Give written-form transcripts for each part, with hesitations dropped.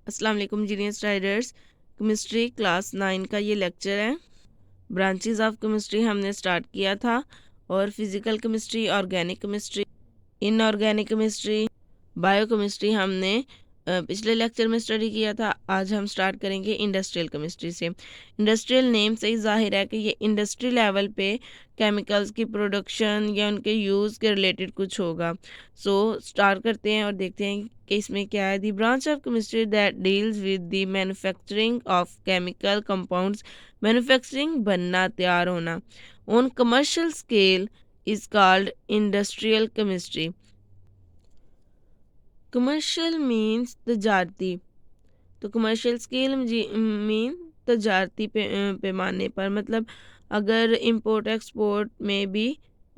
अस्सलाम वालेकुम engineer students. Chemistry class 9 का ये लेक्चर है। ब्रांचेस ऑफ केमिस्ट्री हमने स्टार्ट किया था और physical chemistry, organic chemistry, inorganic chemistry, biochemistry हमने पिछले लेक्चर में स्टडी किया था। आज हम स्टार्ट करेंगे इंडस्ट्रियल केमिस्ट्री से। इंडस्ट्रियल नेम से ही जाहिर है कि ये इंडस्ट्री लेवल पे केमिकल्स की प्रोडक्शन या उनके यूज़ के रिलेटेड कुछ होगा। सो स्टार्ट करते हैं और देखते हैं कि इसमें क्या है। The branch of chemistry that deals with the manufacturing of chemical compounds, manufacturing बनना, तैयार होना, on commercial scale is called industrial chemistry. Commercial means तजारती, तो कमर्शियल स्केल मीन तजारती पैमाने पर, मतलब अगर इंपोर्ट एक्सपोर्ट में भी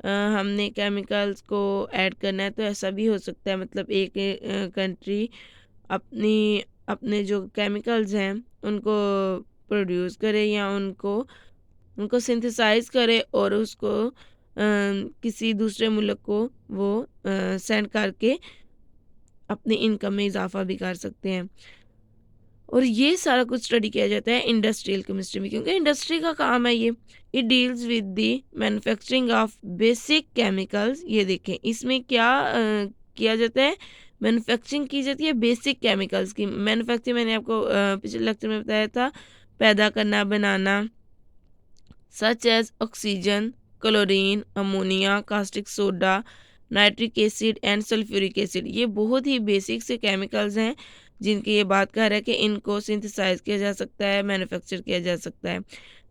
हमने केमिकल्स को ऐड करना है तो ऐसा भी हो सकता है। मतलब एक कंट्री अपनी अपने जो केमिकल्स हैं उनको प्रोड्यूस करे या उनको सिंथेसाइज करे और उसको किसी दूसरे मुल्क को वो सेंड करके अपनी इनकम में इजाफा भी कर सकते हैं। और ये सारा कुछ स्टडी किया जाता है इंडस्ट्रियल केमिस्ट्री में, क्योंकि इंडस्ट्री का काम है ये। It deals with the manufacturing of basic chemicals. ये देखें इसमें क्या किया जाता है, मैन्युफैक्चरिंग की जाती है बेसिक केमिकल्स की। मैन्युफैक्चरिंग मैंने आपको पिछले लेक्चर में बताया था, पैदा करना, बनाना, such as oxygen, chlorine, ammonia, caustic soda, nitric acid and sulphuric acid. ये बहुत ही बेसिक से केमिकल्स हैं जिनकी ये बात कर रहा है कि इनको सिंथेसाइज किया जा सकता है, मैन्युफैक्चर किया जा सकता है।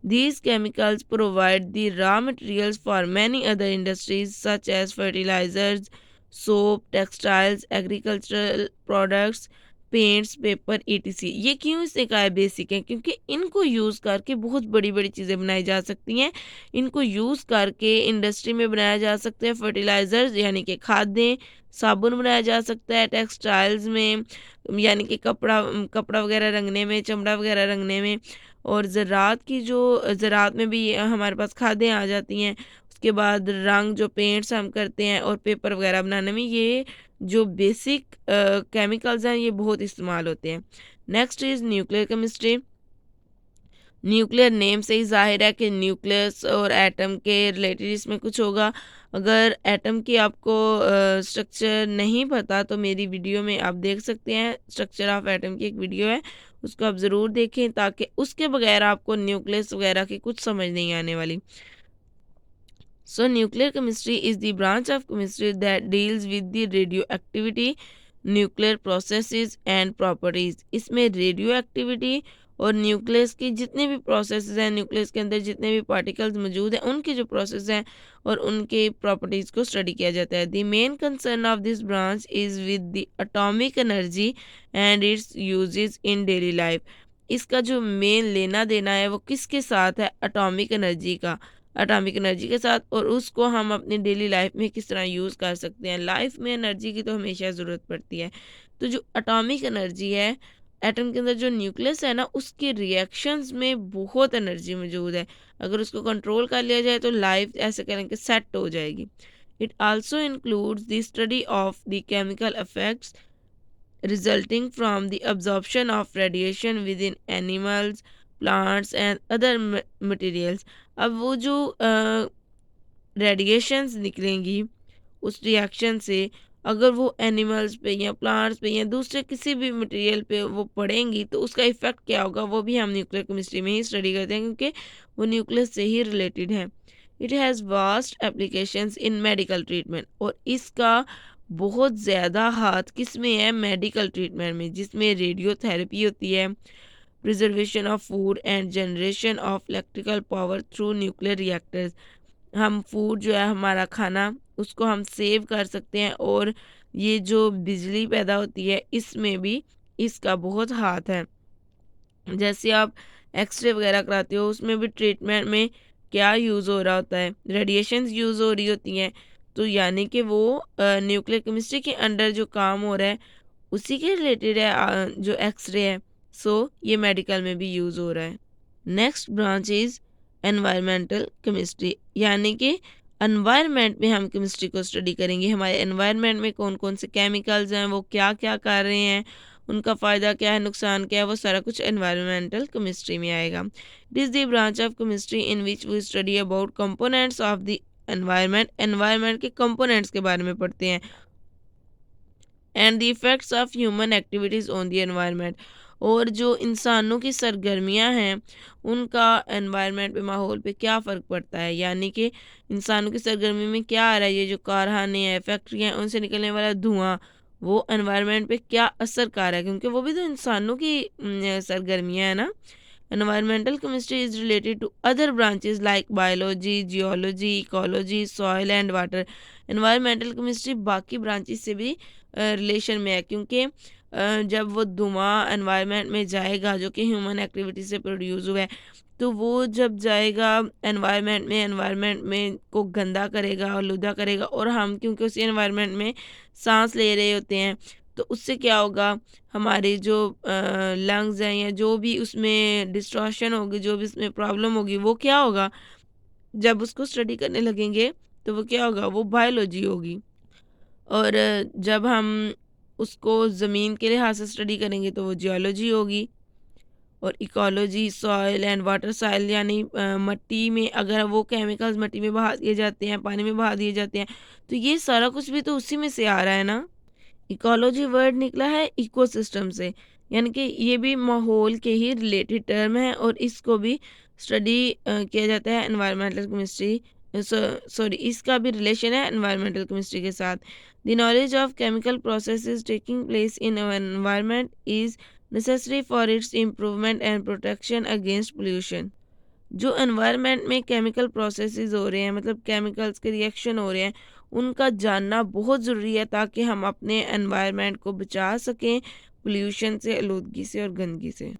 These chemicals provide the raw materials for many other industries such as fertilisers, soap, textiles, agricultural products, paints, paper, etc. ये क्यों इसने कहा है बेसिक है, क्योंकि इनको यूज़ करके बहुत बड़ी बड़ी चीज़ें बनाई जा सकती हैं। इनको यूज़ करके इंडस्ट्री में बनाया जा सकता है फर्टिलाइज़र्स यानी कि खादें, साबुन बनाया जा सकता है टेक्सटाइल्स में यानी कि कपड़ा वगैरह रंगने में, चमड़ा वगैरह रंगने में। और ज़रात में भी हमारे पास खादें आ जाती हैं। उसके बाद रंग जो पेंट्स हम करते हैं और पेपर वगैरह बनाने में ये जो बेसिक केमिकल्स हैं ये बहुत इस्तेमाल होते हैं। Next is nuclear chemistry. Nuclear name से ही जाहिर है कि न्यूक्लियस और एटम के रिलेटेड इसमें कुछ होगा। अगर एटम की आपको स्ट्रक्चर नहीं पता तो मेरी वीडियो में आप देख सकते हैं, स्ट्रक्चर ऑफ एटम की एक वीडियो है, उसको आप ज़रूर देखें ताकि उसके बगैर आपको न्यूक्लियस वगैरह की कुछ समझ नहीं आने वाली। So nuclear chemistry is the branch of chemistry that deals with the radioactivity, nuclear processes and properties। इसमें रेडियो एक्टिविटी और न्यूक्लियस की जितने भी प्रोसेसेस हैं, न्यूक्लियस के अंदर जितने भी पार्टिकल्स मौजूद हैं उनके जो प्रोसेस हैं और उनके प्रॉपर्टीज़ को स्टडी किया जाता है। The main concern of this branch is with the atomic energy and it's uses in daily life. इसका जो मेन लेना देना है वो किसके साथ है, एटॉमिक एनर्जी के साथ, और उसको हम अपनी डेली लाइफ में किस तरह यूज़ कर सकते हैं। लाइफ में एनर्जी की तो हमेशा ज़रूरत पड़ती है। तो जो एटॉमिक एनर्जी है, एटम के अंदर जो न्यूक्लियस है ना, उसके रिएक्शंस में बहुत एनर्जी मौजूद है। अगर उसको कंट्रोल कर लिया जाए तो लाइफ ऐसे करें कि सेट हो जाएगी। It also includes the study of the chemical effects resulting from the absorption of radiation within animals, plants and other materials। अब वो जो रेडिएशंस निकलेंगी उस रिएक्शन से, अगर वो एनिमल्स पे या प्लांट्स पे या दूसरे किसी भी मटेरियल पे वो पड़ेंगी तो उसका इफ़ेक्ट क्या होगा वो भी हम न्यूक्लियर केमिस्ट्री में ही स्टडी करते हैं, क्योंकि वो न्यूक्लियस से ही रिलेटेड है। It has vast applications in medical treatment, और इसका बहुत ज़्यादा हाथ किस में है, मेडिकल ट्रीटमेंट में, जिसमें रेडियोथेरेपी होती है, preservation of food and generation of electrical power through nuclear reactors. हम फूड जो है हमारा खाना उसको हम सेव कर सकते हैं, और ये जो बिजली पैदा होती है इसमें भी इसका बहुत हाथ है। जैसे आप एक्सरे वगैरह कराते हो उसमें भी ट्रीटमेंट में क्या यूज़ हो रहा होता है, रेडिएशंस यूज़ हो रही होती हैं। तो यानी कि वो न्यूक्लियर केमिस्ट्री के अंडर जो काम हो रहा है उसी के रिलेटेड है जो एक्सरे है। सो ये मेडिकल में भी यूज़ हो रहा है। Next branch is environmental chemistry, यानी कि एनवायरनमेंट में हम केमिस्ट्री को स्टडी करेंगे। हमारे एनवायरनमेंट में कौन कौन से केमिकल्स हैं, वो क्या क्या कर रहे हैं, उनका फ़ायदा क्या है, नुकसान क्या है, वो सारा कुछ एनवायरमेंटल केमिस्ट्री में आएगा। It is the branch of chemistry in which we study about components of the environment, environment के कंपोनेंट्स के बारे में पढ़ते हैं, and the effects of human activities on the environment, और जो इंसानों की सरगर्मियां हैं उनका एनवायरनमेंट पे, माहौल पे क्या फ़र्क पड़ता है। यानी कि इंसानों की सरगर्मी में क्या आ रहा है, ये जो कारखाने हैं, फैक्ट्रियाँ हैं, उनसे निकलने वाला धुआं वो एनवायरनमेंट पे क्या असर कर रहा है, क्योंकि वो भी तो इंसानों की सरगर्मियाँ हैं ना। Environmental chemistry is related to other branches like biology, geology, ecology, soil and water. Environmental chemistry बाकी ब्रांचेस से भी रिलेशन में है, क्योंकि जब वो धुआं एनवायरनमेंट में जाएगा जो कि ह्यूमन एक्टिविटी से प्रोड्यूस हुआ है, तो वो जब जाएगा एनवायरनमेंट में को गंदा करेगा, आलूदा करेगा, और हम क्योंकि उसी एनवायरनमेंट में सांस ले रहे होते हैं, तो उससे क्या होगा, हमारी जो लंग्स हैं या जो भी उसमें डिस्टॉर्शन होगी, जो भी उसमें प्रॉब्लम होगी, वो क्या होगा, जब उसको स्टडी करने लगेंगे तो वो क्या होगा, वो बायोलॉजी होगी। और जब हम उसको ज़मीन के लिहाज से स्टडी करेंगे तो वो जियोलॉजी होगी। और ecology, soil and water, soil यानी मट्टी में अगर वो केमिकल्स मट्टी में बहा दिए जाते हैं, पानी में बहा दिए जाते हैं, तो ये सारा कुछ भी तो उसी में से आ रहा है ना। इकोलॉजी वर्ड निकला है इकोसिस्टम से, यानी कि ये भी माहौल के ही रिलेटेड टर्म है, और इसको भी स्टडी किया जाता है एनवायरमेंटल केमिस्ट्री, सॉरी इसका भी रिलेशन है एनवायरमेंटल केमिस्ट्री के साथ। The knowledge of chemical processes taking place in environment is necessary for its improvement and protection against pollution. जो एनवायरनमेंट में केमिकल प्रोसेसेस हो रहे हैं, मतलब केमिकल्स के रिएक्शन हो रहे हैं, उनका जानना बहुत ज़रूरी है ताकि हम अपने एनवायरनमेंट को बचा सकें पोल्यूशन से, आलूदगी से और गंदगी से।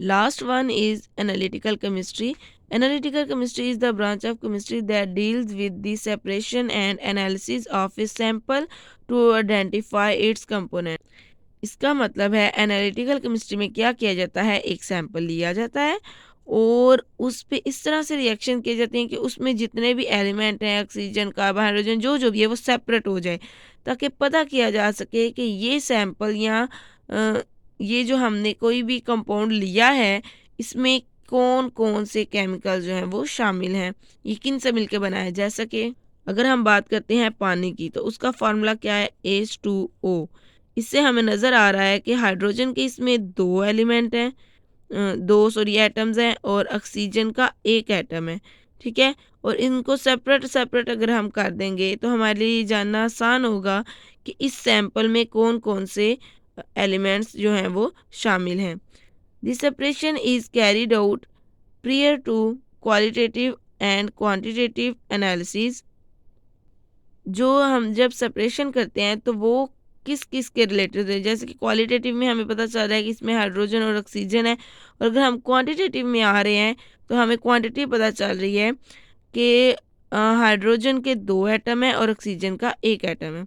Last one is analytical chemistry. Analytical chemistry is the branch of chemistry that deals with the separation and analysis of a sample to identify its component. इसका मतलब है एनालिटिकल केमिस्ट्री में क्या किया जाता है, एक सैंपल लिया जाता है और उस पे इस तरह से रिएक्शन किए जाते हैं कि उसमें जितने भी एलिमेंट हैं, ऑक्सीजन, कार्बन, हाइड्रोजन, जो भी है वो सेपरेट हो जाए, ताकि पता किया जा सके कि ये सैंपल या ये जो हमने कोई भी कंपाउंड लिया है, इसमें कौन कौन से केमिकल जो हैं वो शामिल हैं, ये किन से मिलकर बना है। जैसा कि अगर हम बात करते हैं पानी की, तो उसका फार्मूला क्या है, H2O। इससे हमें नज़र आ रहा है कि हाइड्रोजन के इसमें दो एलिमेंट हैं, एटम्स हैं, और ऑक्सीजन का एक एटम है, ठीक है। और इनको सेपरेट सेपरेट अगर हम कर देंगे तो हमारे लिए जानना आसान होगा कि इस सैंपल में कौन कौन से एलिमेंट्स जो हैं वो शामिल हैं। This separation is carried out prior to qualitative and quantitative analysis. जो हम जब सेपरेशन करते हैं तो वो किस किस के रिलेटेड है, जैसे कि क्वालिटेटिव में हमें पता चल रहा है कि इसमें हाइड्रोजन और ऑक्सीजन है, और अगर हम क्वांटिटेटिव में आ रहे हैं तो हमें क्वांटिटी पता चल रही है कि हाइड्रोजन के दो एटम है और ऑक्सीजन का एक एटम है।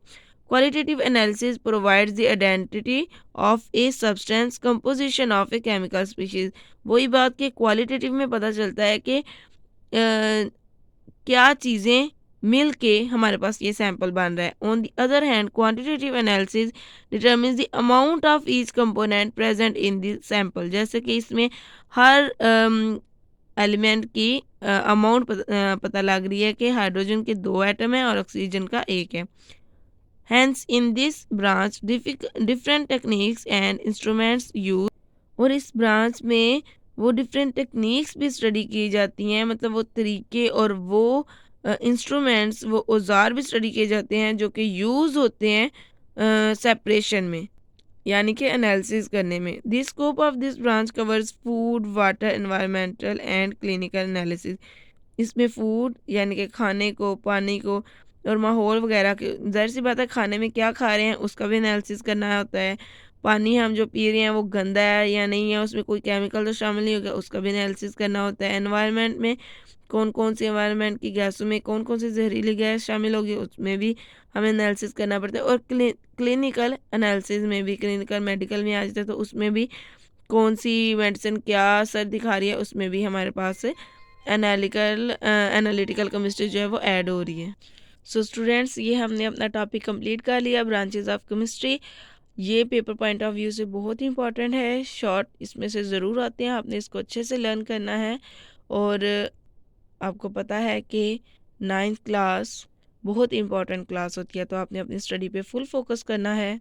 Qualitative analysis provides the identity of a substance composition of a chemical species. वही बात कि क्वालिटेटिव में पता चलता है कि क्या चीज़ें मिल के हमारे पास ये सैंपल बन रहा है। On the other hand quantitative analysis determines the amount of each component present in the sample. जैसे कि इसमें हर एलिमेंट की अमाउंट पता लग रही है कि हाइड्रोजन के दो एटम है और ऑक्सीजन का एक है। Hence in this branch different techniques and instruments use. और इस ब्रांच में वो डिफरेंट टेक्निक्स भी स्टडी की जाती हैं, मतलब वो तरीके और वो इंस्ट्रूमेंट्स, वो औजार भी स्टडी किए जाते हैं जो कि यूज़ होते हैं सेपरेशन में, यानी कि एनालिसिस करने में। The scope of this branch covers food, water, environmental and clinical analysis. इसमें फूड यानी कि खाने को, पानी को और माहौल वगैरह के, ज़ाहिर सी बात है खाने में क्या खा रहे हैं उसका भी एनालिसिस करना होता है। पानी हम जो पी रहे हैं वो गंदा है या नहीं है, उसमें कोई केमिकल तो शामिल नहीं होगा, उसका भी एनालिसिस करना होता है। एनवायरनमेंट में कौन कौन सी एनवायरनमेंट की गैसों में कौन कौन सी जहरीली गैस शामिल होगी, उसमें भी हमें एनालिसिस करना पड़ता है। और क्लिनिकल एनालिसिस में भी, क्लिनिकल मेडिकल में आ जाता है, तो उसमें भी कौन सी मेडिसिन क्या असर दिखा रही है, उसमें भी हमारे पास एनालिटिकल केमिस्ट्री जो है वो ऐड हो रही है। सो स्टूडेंट्स, ये हमने अपना टॉपिक कंप्लीट कर लिया, ब्रांचेस ऑफ केमिस्ट्री। ये पेपर पॉइंट ऑफ व्यू से बहुत ही इंपॉर्टेंट है। शॉर्ट इसमें से ज़रूर आते हैं, आपने इसको अच्छे से लर्न करना है। और आपको पता है कि 9th क्लास बहुत इंपॉर्टेंट क्लास होती है, तो आपने अपनी स्टडी पे फुल फोकस करना है।